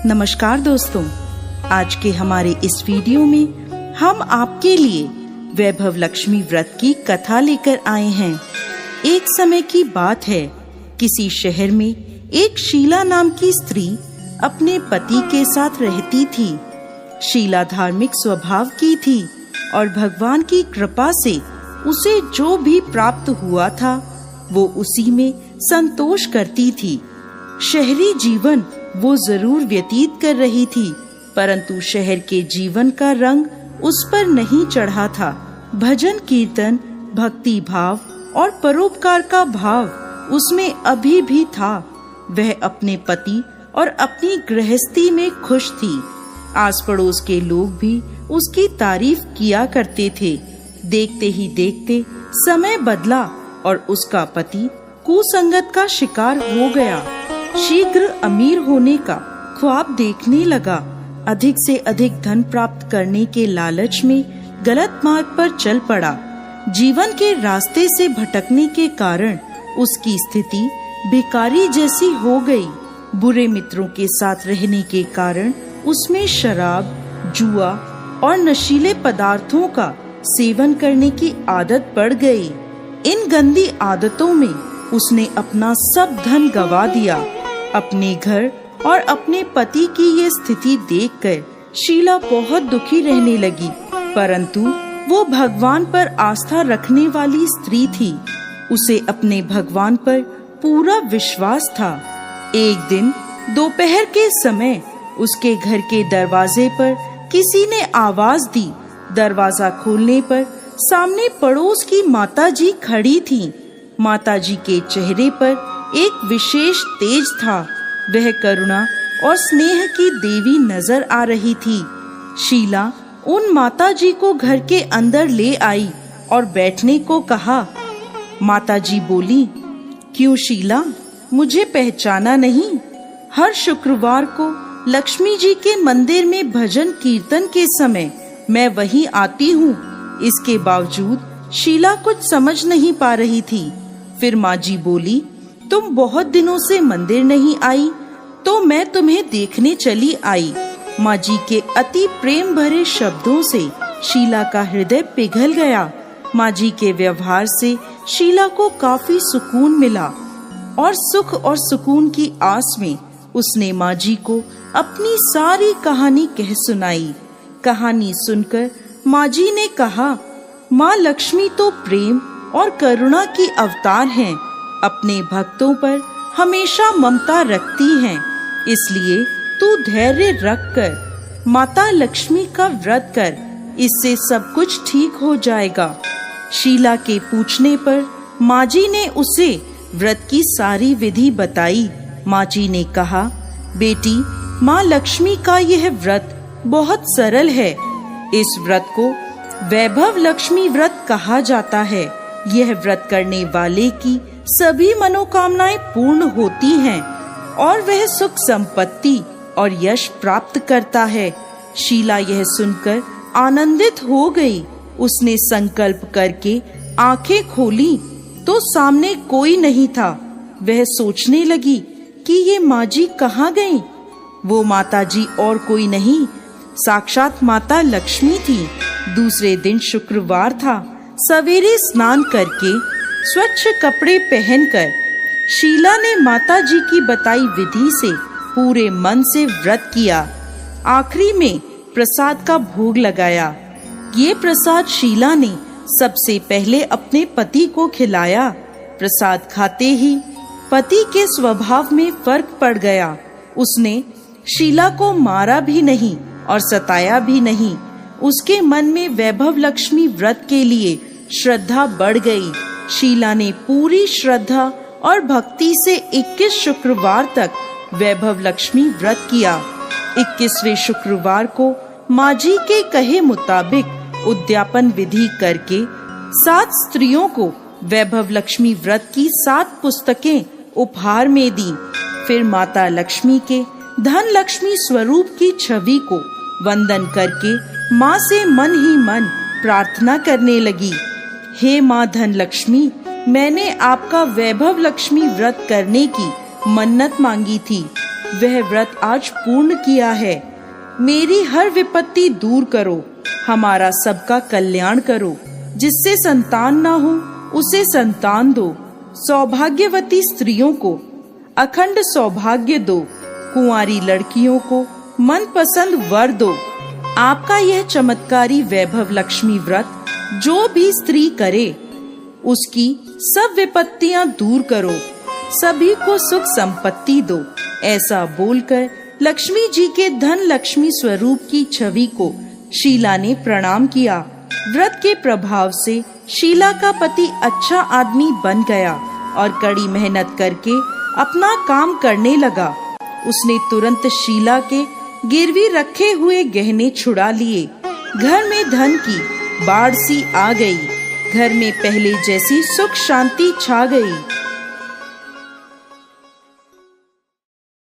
नमस्कार दोस्तों, आज के हमारे इस वीडियो में हम आपके लिए वैभव लक्ष्मी व्रत की कथा लेकर आए हैं। एक समय की बात है, किसी शहर में एक शीला नाम की स्त्री अपने पति के साथ रहती थी। शीला धार्मिक स्वभाव की थी और भगवान की कृपा से उसे जो भी प्राप्त हुआ था वो उसी में संतोष करती थी। शहरी जीवन वो जरूर व्यतीत कर रही थी, परंतु शहर के जीवन का रंग उस पर नहीं चढ़ा था। भजन कीर्तन, भक्ति भाव और परोपकार का भाव उसमें अभी भी था। वह अपने पति और अपनी गृहस्थी में खुश थी। आस पड़ोस के लोग भी उसकी तारीफ किया करते थे। देखते ही देखते समय बदला और उसका पति कुसंगत का शिकार हो गया। शीघ्र अमीर होने का ख्वाब देखने लगा। अधिक से अधिक धन प्राप्त करने के लालच में गलत मार्ग पर चल पड़ा। जीवन के रास्ते से भटकने के कारण उसकी स्थिति भिखारी जैसी हो गई। बुरे मित्रों के साथ रहने के कारण उसमें शराब, जुआ और नशीले पदार्थों का सेवन करने की आदत पड़ गई। इन गंदी आदतों में उसने अपना सब धन गवा दिया। अपने घर और अपने पति की ये स्थिति देखकर शीला बहुत दुखी रहने लगी, परंतु वो भगवान पर आस्था रखने वाली स्त्री थी। उसे अपने भगवान पर पूरा विश्वास था। एक दिन दोपहर के समय उसके घर के दरवाजे पर किसी ने आवाज दी। दरवाजा खोलने पर सामने पड़ोस की माताजी खड़ी थीं। माताजी के चेहरे पर एक विशेष तेज था। वह करुणा और स्नेह की देवी नजर आ रही थी। शीला उन माताजी को घर के अंदर ले आई और बैठने को कहा। माताजी बोली, क्यों शीला, मुझे पहचाना नहीं? हर शुक्रवार को लक्ष्मी जी के मंदिर में भजन कीर्तन के समय मैं वहीं आती हूँ। इसके बावजूद शीला कुछ समझ नहीं पा रही थी। फिर माँ जी बोली, तुम बहुत दिनों से मंदिर नहीं आई तो मैं तुम्हें देखने चली आई। माँ जी के अति प्रेम भरे शब्दों से शीला का हृदय पिघल गया। माँ जी के व्यवहार से शीला को काफी सुकून मिला और सुख और सुकून की आस में उसने माँ जी को अपनी सारी कहानी कह सुनाई। कहानी सुनकर माँ जी ने कहा, माँ लक्ष्मी तो प्रेम और करुणा की अवतार हैं। अपने भक्तों पर हमेशा ममता रखती हैं। इसलिए तू धैर्य रख कर माता लक्ष्मी का व्रत कर, इससे सब कुछ ठीक हो जाएगा। शीला के पूछने पर माँ जी ने उसे व्रत की सारी विधि बताई। माँ जी ने कहा, बेटी, माँ लक्ष्मी का यह व्रत बहुत सरल है। इस व्रत को वैभव लक्ष्मी व्रत कहा जाता है। यह व्रत करने वाले की सभी मनोकामनाएं पूर्ण होती हैं और वह सुख संपत्ति और यश प्राप्त करता है। शीला यह सुनकर आनंदित हो गई। उसने संकल्प करके आंखें खोली तो सामने कोई नहीं था। वह सोचने लगी कि ये माँ जी कहाँ गईं? वो माता जी और कोई नहीं, साक्षात माता लक्ष्मी थी। दूसरे दिन शुक्रवार था। सवेरे स्नान करके स्वच्छ कपड़े पहनकर शीला ने माता जी की बताई विधि से पूरे मन से व्रत किया। आखिरी में प्रसाद का भोग लगाया। ये प्रसाद शीला ने सबसे पहले अपने पति को खिलाया। प्रसाद खाते ही पति के स्वभाव में फर्क पड़ गया। उसने शीला को मारा भी नहीं और सताया भी नहीं। उसके मन में वैभव लक्ष्मी व्रत के लिए श्रद्धा बढ़ गई। शीला ने पूरी श्रद्धा और भक्ति से 21 शुक्रवार तक वैभव लक्ष्मी व्रत किया। 21वें शुक्रवार को माँ जी के कहे मुताबिक उद्यापन विधि करके 7 स्त्रियों को वैभव लक्ष्मी व्रत की 7 पुस्तकें उपहार में दी। फिर माता लक्ष्मी के धन लक्ष्मी स्वरूप की छवि को वंदन करके माँ से मन ही मन प्रार्थना करने लगी, हे माँ धन लक्ष्मी, मैंने आपका वैभव लक्ष्मी व्रत करने की मन्नत मांगी थी। वह व्रत आज पूर्ण किया है। मेरी हर विपत्ति दूर करो, हमारा सबका कल्याण करो। जिससे संतान ना हो उसे संतान दो। सौभाग्यवती स्त्रियों को अखंड सौभाग्य दो। कुंवारी लड़कियों को मनपसंद वर दो। आपका यह चमत्कारी वैभव लक्ष्मी व्रत जो भी स्त्री करे उसकी सब विपत्तियां दूर करो, सभी को सुख संपत्ति दो। ऐसा बोलकर लक्ष्मी जी के धन लक्ष्मी स्वरूप की छवि को शीला ने प्रणाम किया। व्रत के प्रभाव से शीला का पति अच्छा आदमी बन गया और कड़ी मेहनत करके अपना काम करने लगा। उसने तुरंत शीला के गिरवी रखे हुए गहने छुड़ा लिए। घर में धन की बाढ़ सी आ गई। घर में पहले जैसी सुख शांति छा गई।